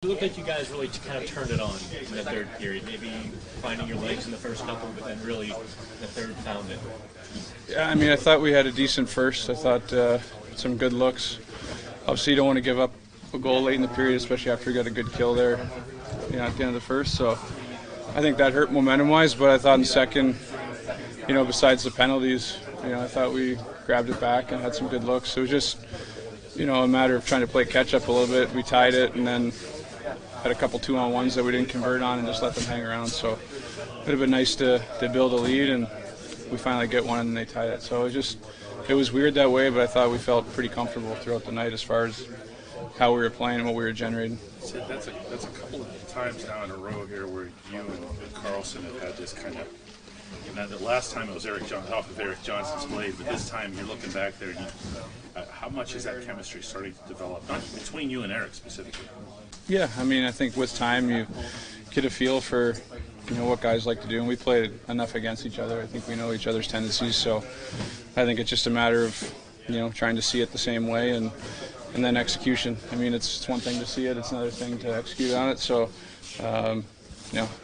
It looked like you guys really kind of turned it on in the third period, maybe finding your legs in the first couple, but then really the third found it. Yeah, I mean, I thought we had a decent first. I thought some good looks. Obviously, you don't want to give up a goal late in the period, especially after you got a good kill there, at the end of the first. So I think that hurt momentum-wise, but I thought in the second, besides the penalties, I thought we grabbed it back and had some good looks. It was just, a matter of trying to play catch-up a little bit. We tied it and then had a couple 2-on-1s that we didn't convert on and just let them hang around. So it would have been nice to build a lead, and we finally get one and they tied it. So it was weird that way, but I thought we felt pretty comfortable throughout the night as far as how we were playing and what we were generating. Sid, that's a couple of times now in a row here where you and Carlson have had this kind of. The last time it was off of Eric Johnson's blade, but this time you're looking back there. How much is that chemistry starting to develop, not between you and Eric specifically? Yeah, I mean, I think with time you get a feel for what guys like to do, and we played enough against each other. I think we know each other's tendencies, so I think it's just a matter of trying to see it the same way and then execution. I mean, it's one thing to see it; it's another thing to execute on it. So,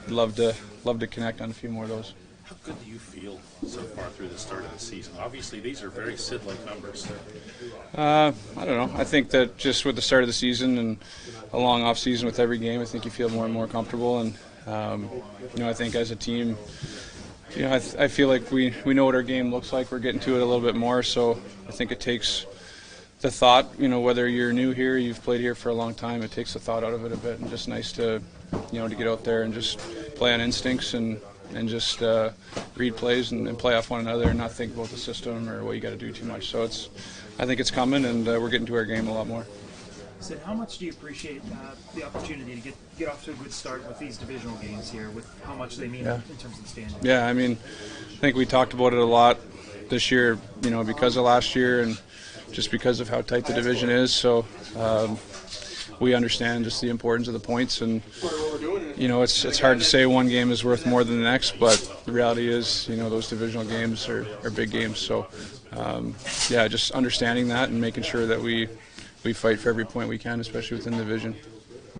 love to connect on a few more of those. How good do you feel so far through the start of the season? Obviously, these are very Sid-like numbers. I don't know. I think that just with the start of the season and a long off season with every game, I think you feel more and more comfortable. And I think as a team, I feel like we know what our game looks like. We're getting to it a little bit more. So I think it takes the thought. Whether you're new here, you've played here for a long time, it takes the thought out of it a bit. And just nice to to get out there and just play on instincts and just read plays and play off one another and not think about the system or what you got to do too much. So I think it's coming, and we're getting to our game a lot more. Sid, how much do you appreciate the opportunity to get off to a good start with these divisional games here, with how much they mean in terms of the standings? Yeah, I mean, I think we talked about it a lot this year, because of last year and just because of how tight the division is. So we understand just the importance of the points, and it's hard to say one game is worth more than the next, but the reality is those divisional games are big games. So just understanding that and making sure that we fight for every point we can, especially within the division.